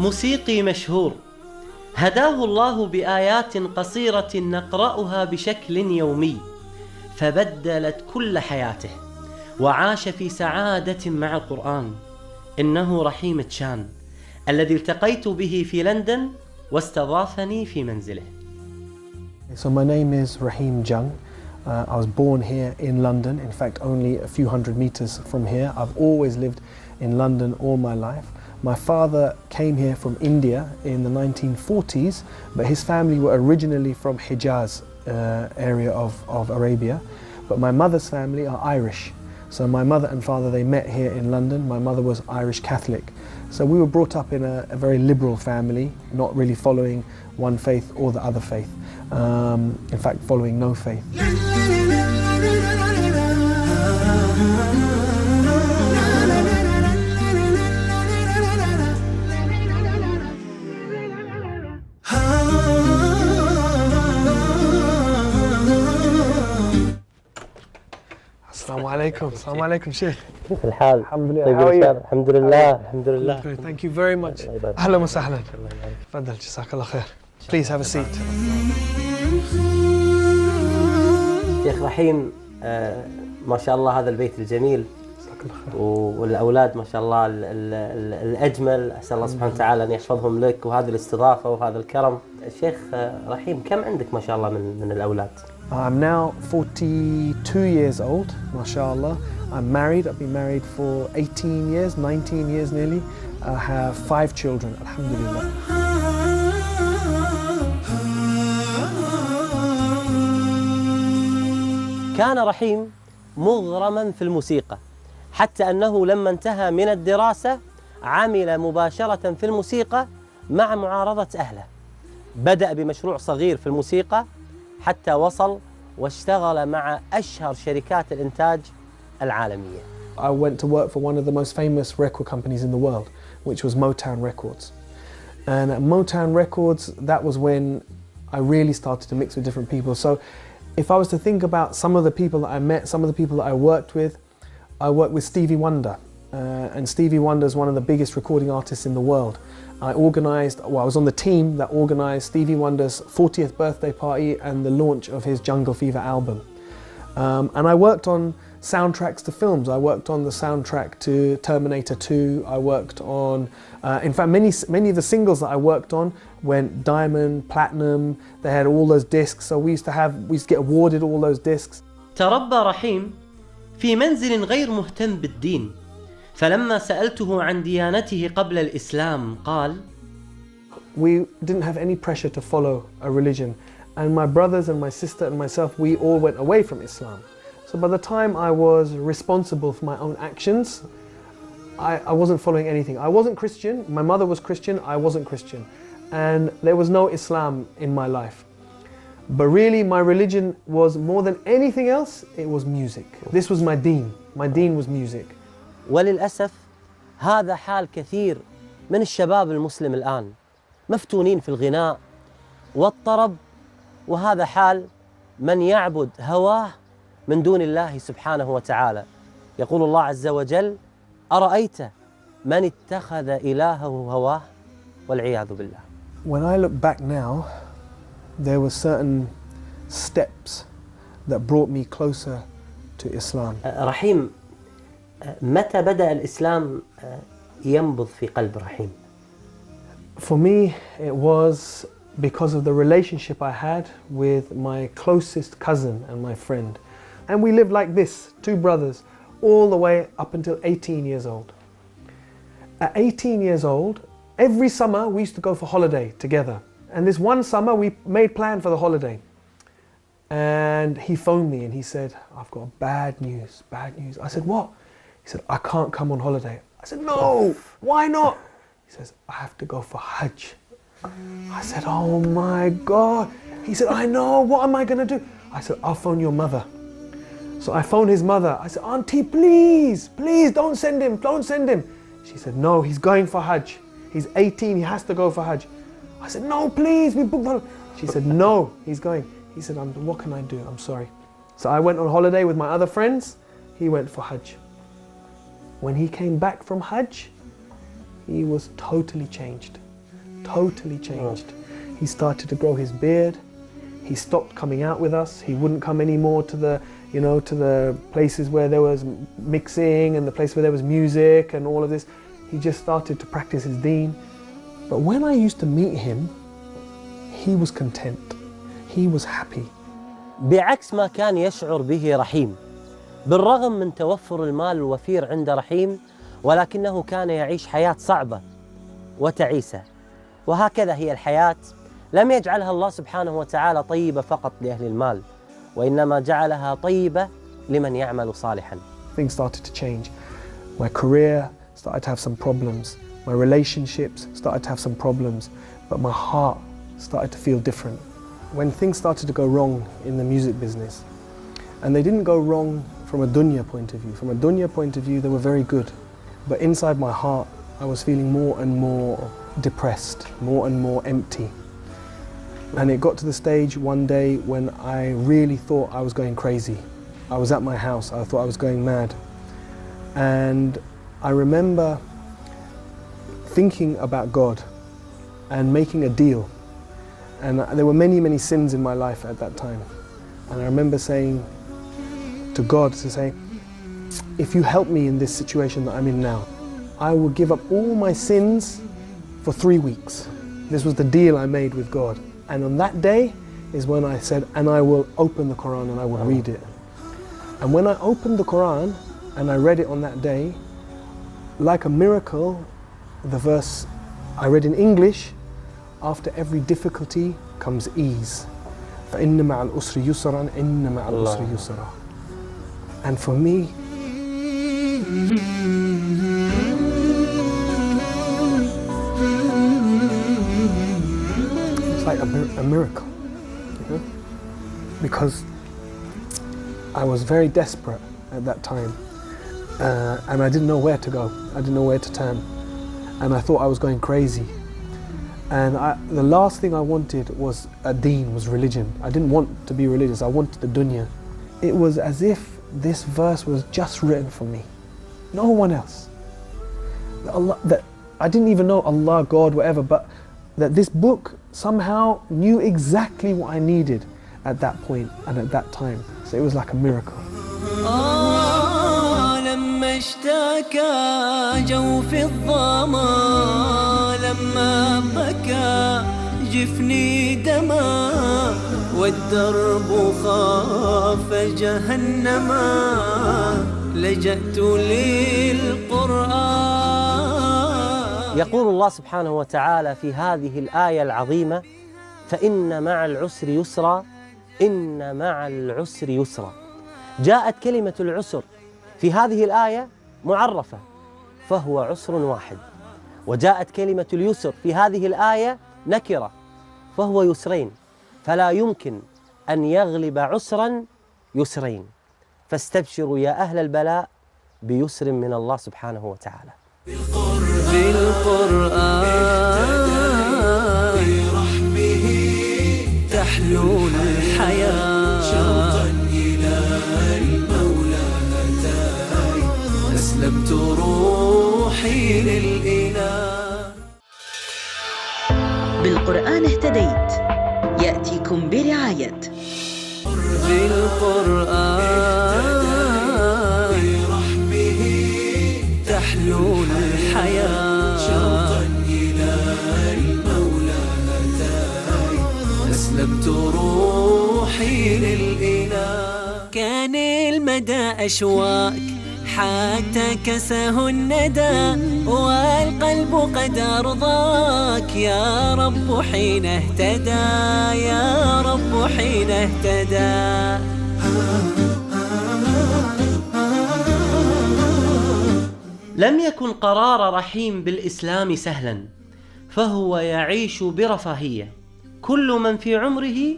موسيقي مشهور هداه الله بآيات قصيرة نقرأها بشكل يومي فبدلت كل حياته وعاش في سعادة مع القرآن. إنه رحيم تشان الذي التقيت به في لندن واستضافني في منزله. So my name is Rahim Jung. I was born here in London, in fact only a few hundred meters from here. I've always lived in London all my life. My father came here from India in the 1940s, but his family were originally from Hijaz area of Arabia. But my mother's family are Irish. So my mother and father, they met here in London. My mother was Irish Catholic. So we were brought up in a very liberal family, not really following one faith or the other faith. In fact, following no faith. Assalamu alaikum. Assalamu alaikum, Sheikh. كيف الحال؟ الحمد لله. طيب How are you? الحمد لله الحمد لله. Thank you very much. أهلا وسهلا. تفضل جزاك الله خير. Please have a seat. شيخ رحيم ما شاء الله هذا البيت الجميل والأولاد ما شاء الله الأجمل. أسأل الله سبحانه وتعالى أن يحفظهم لك وهذه الاستضافة وهذا الكرم. الشيخ رحيم كم عندك ما شاء الله من الأولاد؟ I'm now 42 years old, mashallah. I'm married. I've been married for 18 years, 19 years nearly. I have 5 children, alhamdulillah. كان رحيم مغرما في الموسيقى حتى أنه لما انتهى من الدراسة عمل مباشرة في الموسيقى مع معارضة أهله. بدأ بمشروع صغير في الموسيقى حتى وصل واشتغل مع أشهر شركات الإنتاج العالمية. I went to work for one of the most famous record companies in the world, which was Motown Records. And at Motown Records, that was when I really started to mix with different people. So if I was to think about some of the people that I met, some of the people that I worked with Stevie Wonder. And Stevie Wonder is one of the biggest recording artists in the world. I was on the team that organised Stevie Wonder's 40th birthday party and the launch of his Jungle Fever album. And I worked on soundtracks to films. I worked on the soundtrack to Terminator 2. I worked on, in fact, many of the singles that I worked on went diamond, platinum. They had all those discs. So we used to get awarded all those discs. تربى رحيم في منزل غير مهتم بالدين. فلما سألته عن ديانته قبل الإسلام قال: We didn't have any pressure to follow a religion, and my brothers and my sister and myself, we all went away from Islam. So by the time I was responsible for my own actions, I wasn't following anything. I wasn't Christian, my mother was Christian, I wasn't Christian, and there was no Islam in my life. But really my religion was more than anything else, it was music. This was my deen was music. وللأسف هذا حال كثير من الشباب المسلم الآن، مفتونين في الغناء والطرب، وهذا حال من يعبد هواه من دون الله سبحانه وتعالى. يقول الله عز وجل: أرأيت من اتخذ إلهه هواه والعياذ بالله. When I look back now, there were certain steps that brought me closer to Islam. رحيم، متى بدأ الإسلام ينبض في قلب رحيم؟ For me, it was because of the relationship I had with my closest cousin and my friend. And we lived like this, 2 brothers, all the way up until 18 years old. At 18 years old, every summer we used to go for holiday together. And this one summer we made plan for the holiday. And he phoned me and he said, "I've got bad news, bad news." I said, "What?" He said, "I can't come on holiday." I said, "No, why not?" He says, "I have to go for Hajj." I said, "Oh my God." He said, "I know, what am I going to do?" I said, "I'll phone your mother." So I phoned his mother. I said, "Auntie, please, don't send him, don't send him." She said, "No, he's going for Hajj. He's 18, he has to go for Hajj." I said, "No, please, we booked the..." She said, "No, he's going." He said, "What can I do? I'm sorry." So I went on holiday with my other friends. He went for Hajj. When he came back from Hajj, he was totally changed. totally changed. He started to grow his beard. He stopped coming out with us. He wouldn't come anymore to the, to the places where there was mixing and the place where there was music and all of this. He just started to practice his deen. But when I used to meet him, he was content. He was happy. بعكس ما كان يشعر به رحيم، بالرغم من توفر المال الوفير عند رحيم، ولكنه كان يعيش حياة صعبة وتعيسة. وهكذا هي الحياة، لم يجعلها الله سبحانه وتعالى طيبة فقط لأهل المال، وإنما جعلها طيبة لمن يعمل صالحا. Things started to change. My career started to have some problems. My relationships started to have some problems. But my heart started to feel different. When things started to go wrong in the music business, and they didn't go wrong from a dunya point of view. From a dunya point of view, they were very good. But inside my heart, I was feeling more and more depressed, more and more empty. And it got to the stage one day when I really thought I was going crazy. I was at my house, I thought I was going mad. And I remember thinking about God and making a deal. And there were many, many sins in my life at that time. And I remember saying to God, if you help me in this situation that I'm in now, I will give up all my sins for 3 weeks. This was the deal I made with God. And on that day is when I said, and I will open the Quran and I will read it. And when I opened the Quran and I read it on that day, like a miracle, the verse I read in English, after every difficulty comes ease. فَإِنَّ مَعَ الْأُسْرِ يُسْرًا إِنَّ مَعَ الْأُسْرِ يُسْرًا. And for me, it's like a miracle, because I was very desperate at that time, and I didn't know where to go. I didn't know where to turn, and I thought I was going crazy. And the last thing I wanted was a deen, was religion. I didn't want to be religious, I wanted the dunya. It was as if this verse was just written for me, no one else. That I didn't even know Allah, God, whatever, but that this book somehow knew exactly what I needed at that point and at that time. So it was like a miracle. لما اشتكى جوف الظما لما بكى جفني دما والدرب خاف جهنما لجأت للقرآن. يقول الله سبحانه وتعالى في هذه الآية العظيمة: فإن مع العسر يسرا إن مع العسر يسرا. جاءت كلمة العسر في هذه الآية معرفة، فهو عسر واحد، وجاءت كلمة اليسر في هذه الآية نكرة، فهو يسرين، فلا يمكن أن يغلب عسرا يسرين. فاستبشروا يا أهل البلاء بيسر من الله سبحانه وتعالى. بالقرآن برحمه تحلو الحياة شوقا إلى المولى هتاي أسلمت روحي للإله. بالقرآن اهتديت يأتيكم برعاية بالقرآن برحمه تحلو الحياة شوقا إلى المولى هتاي أسلمت روحي للإله. كان المدى أشواك حتى كسه الندى والقلب قد أرضاك يا رب حين اهتدى يا رب حين اهتدى. لم يكن قرار رحيم بالإسلام سهلا، فهو يعيش برفاهية كل من في عمره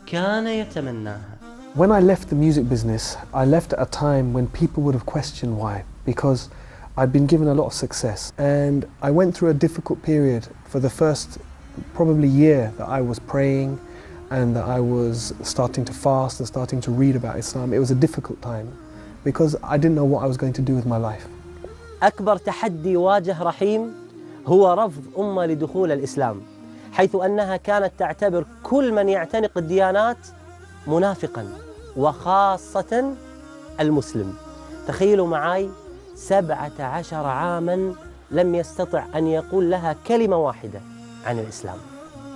كان يتمناها. When I left the music business, I left at a time when people would have questioned why, because I'd been given a lot of success. And I went through a difficult period for the first probably year that I was praying and that I was starting to fast and starting to read about Islam. It was a difficult time because I didn't know what I was going to do with my life. أكبر تحدي واجه رحيم هو رفض أمة لدخول الإسلام، حيث أنها كانت تعتبر كل من يعتنق الديانات منافقاً، وخاصة المسلم. تخيلوا معي 17 عاماً لم يستطع أن يقول لها كلمة واحدة عن الإسلام.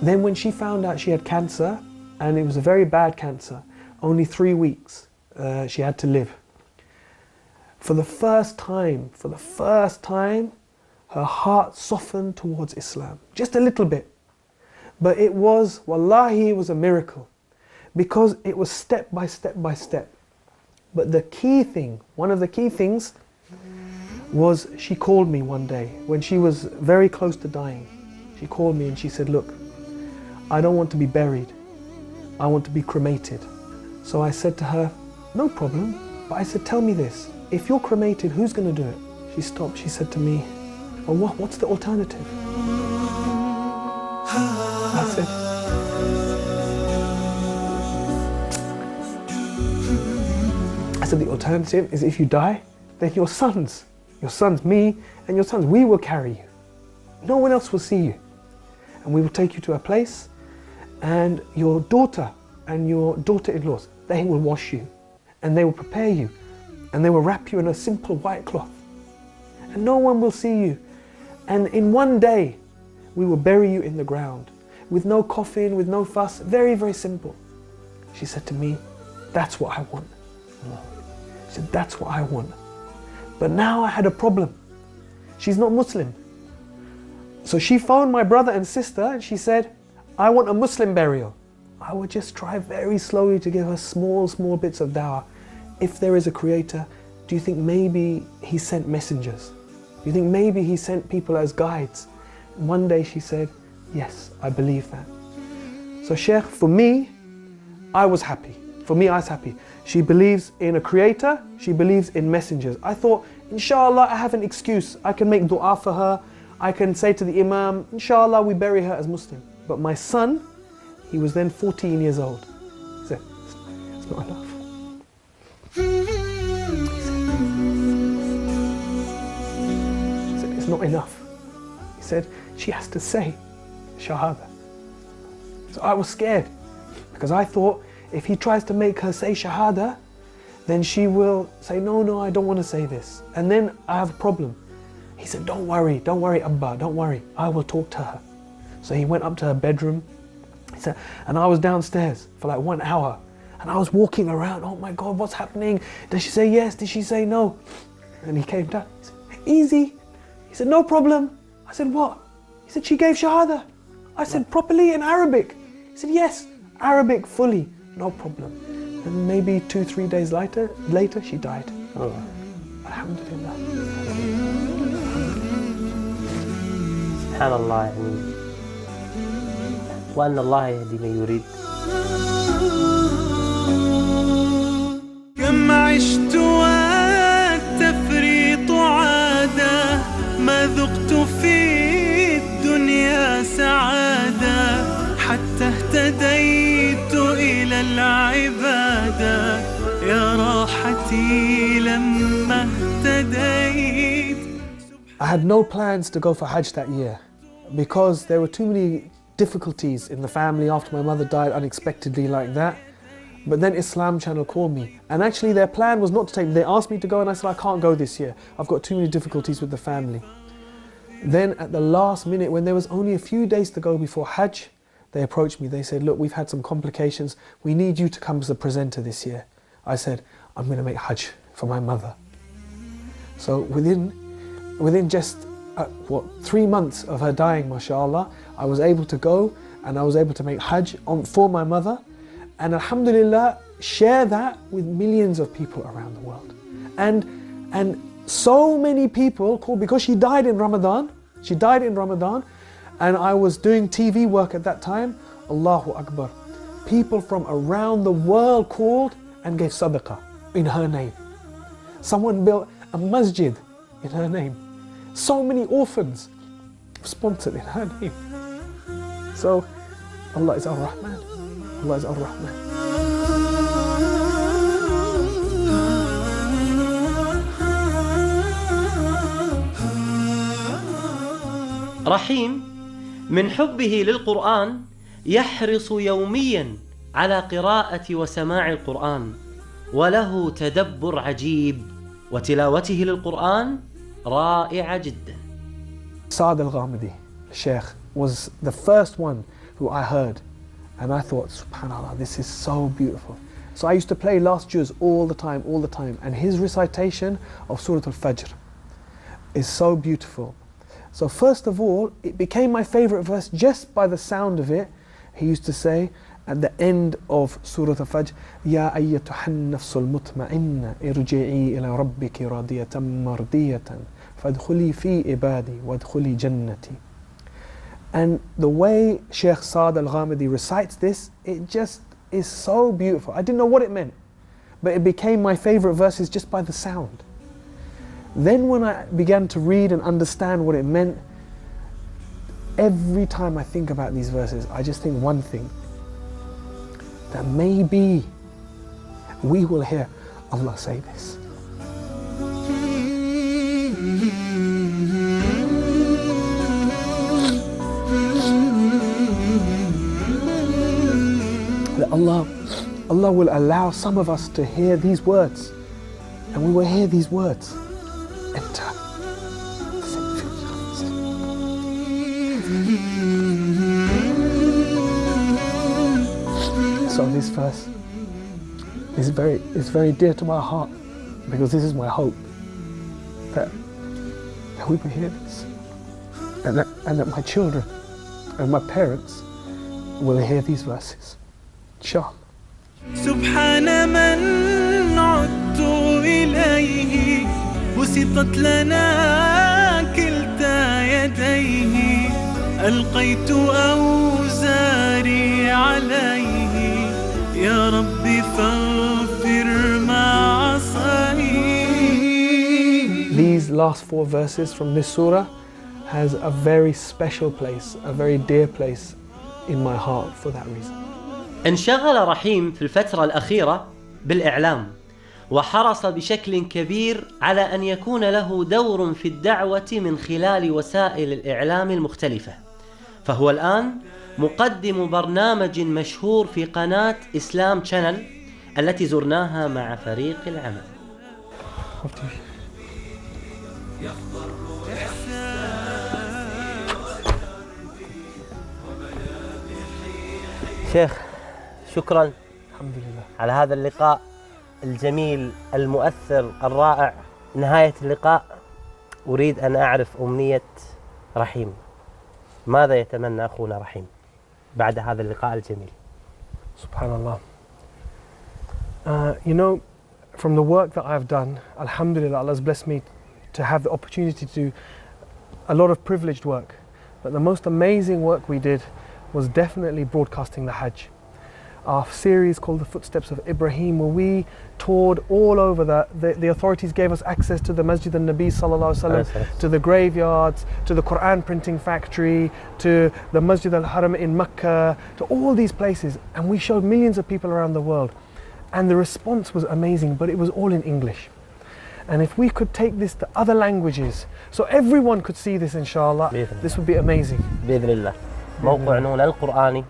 Then when she found out she had cancer, and it was a very bad cancer, only 3 weeks she had to live. For the first time, her heart softened towards Islam, just a little bit. But it was, wallahi, it was a miracle, because it was step by step by step. But the key thing, one of the key things, was she called me one day when she was very close to dying. She called me and she said, look, I don't want to be buried. I want to be cremated. So I said to her, no problem. But I said, tell me this, if you're cremated, who's going to do it? She stopped, she said to me, well, what's the alternative? I said, the alternative is if you die, then your sons, me and your sons, we will carry you. No one else will see you. And we will take you to a place, and your daughter and your daughter-in-laws, they will wash you, and they will prepare you, and they will wrap you in a simple white cloth. And no one will see you. And in one day, we will bury you in the ground, with no coffin, with no fuss, very, very simple. She said to me, that's what I want. She said, that's what I want. But now I had a problem. She's not Muslim. So she phoned my brother and sister and she said, I want a Muslim burial. I would just try very slowly to give her small bits of dawah. If there is a creator, do you think maybe he sent messengers? Do you think maybe he sent people as guides? And one day she said, yes, I believe that. So Sheikh, for me, I was happy. For me, I was happy. She believes in a creator, she believes in messengers. I thought, inshallah, I have an excuse. I can make dua for her. I can say to the imam, inshallah, we bury her as Muslim. But my son, he was then 14 years old. He said, it's not enough. He said, it's not enough. He said, she has to say Shahada. So I was scared, because I thought, if he tries to make her say Shahada, then she will say, no, I don't want to say this. And then I have a problem. He said, don't worry, Abba, don't worry. I will talk to her. So he went up to her bedroom. He said, and I was downstairs for like 1 hour. And I was walking around, oh my God, what's happening? Did she say yes? Did she say no? And he came down, he said, easy. He said, no problem. I said, what? He said, she gave Shahada. I said, properly in Arabic? He said, yes, Arabic fully, no problem. And maybe 2-3 days later, she died. Oh. Alhamdulillah. سبحان الله يعني وأن الله يهدي من يريد. كم عشت والتفريط عادة ما ذقت في الدنيا سعادة حتى اهتديت إلى العبادة يا راحتي لما اهتديت. I had no plans to go for Hajj that year because there were too many difficulties in the family after my mother died unexpectedly like that. But then Islam Channel called me, and actually their plan was not to take me. They asked me to go and I said, I can't go this year. I've got too many difficulties with the family. Then at the last minute, when there was only a few days to go before Hajj, they approached me. They said, look, we've had some complications. We need you to come as a presenter this year. I said, I'm going to make Hajj for my mother. So within just 3 months of her dying, mashallah, I was able to go and I was able to make Hajj for my mother, and alhamdulillah share that with millions of people around the world. And so many people called, because she died in Ramadan, and I was doing TV work at that time. Allahu Akbar, people from around the world called and gave sadaqah in her name. Someone built a masjid in her name. So many orphans sponsored in her name. So Allah is Ar-Rahman. Allah is Ar-Rahman. رحيم من حبه للقرآن يحرص يوميا على قراءة وسماع القرآن، وله تدبر عجيب، وتلاوته للقرآن رائعة جدا. Saad al-Ghamidi, Sheikh, was the first one who I heard, and I thought, subhanAllah, this is so beautiful. So I used to play last juz all the time, and his recitation of Surah Al-Fajr is so beautiful. So first of all, it became my favorite verse just by the sound of it. He used to say at the end of Surah Al-Fajr, Ya ayyatuhan nafsul mutma'inna irji'i ila rabbiki radiyatan mardiyatan fadkhuli fi ibadi wadkhuli jannati. And the way Sheikh Saad al-Ghamidi recites this, it just is so beautiful. I didn't know what it meant, but it became my favorite verses just by the sound. Then when I began to read and understand what it meant, every time I think about these verses, I just think one thing, that maybe we will hear Allah say this. That Allah will allow some of us to hear these words, and we will hear these words enter. So this verse is very dear to my heart, because this is my hope that we will hear this, and that my children and my parents will hear these verses. Inshallah. سبحان من عدت إليه بسطت لنا كلتا يديه ألقيت أوزاري عليه يا ربي فاغفر ما عصاني. These last 4 verses from this surah has a very special place, a very dear place in my heart for that reason. انشغل رحيم في الفترة الأخيرة بالإعلام، وحرص بشكل كبير على أن يكون له دور في الدعوة من خلال وسائل الإعلام المختلفة، فهو الآن مقدم برنامج مشهور في قناة إسلام تشانل التي زرناها مع فريق العمل. شيخ، شكرا الحمد لله على هذا اللقاء الجميل المؤثر الرائع. نهاية اللقاء أريد أن أعرف أمنية رحيم. ماذا يتمنى أخونا رحيم بعد هذا اللقاء الجميل؟ Subhanallah. You know, from the work that I've done, alhamdulillah, Allah has blessed me to have the opportunity to do a lot of privileged work. But the most amazing work we did was definitely broadcasting the Hajj. Our series called The Footsteps of Ibrahim, where we toured all over. The authorities gave us access to the Masjid al-Nabi sallallahu alaihi wasallam, to the graveyards, to the Quran printing factory, to the Masjid al-Haram in Mecca, to all these places, and we showed millions of people around the world, and the response was amazing, but it was all in English. And if we could take this to other languages so everyone could see this, inshallah, this would be amazing. بإذن الله. موقع نون القرآني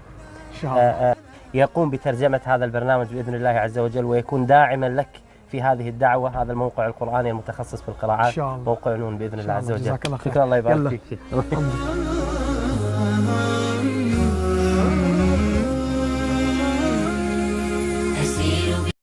يقوم بترجمة هذا البرنامج بإذن الله عز وجل، ويكون داعما لك في هذه الدعوة. هذا الموقع القرآني المتخصص في القراءات، موقع نون بإذن الله عز وجل. شكرا، الله يبارك فيك.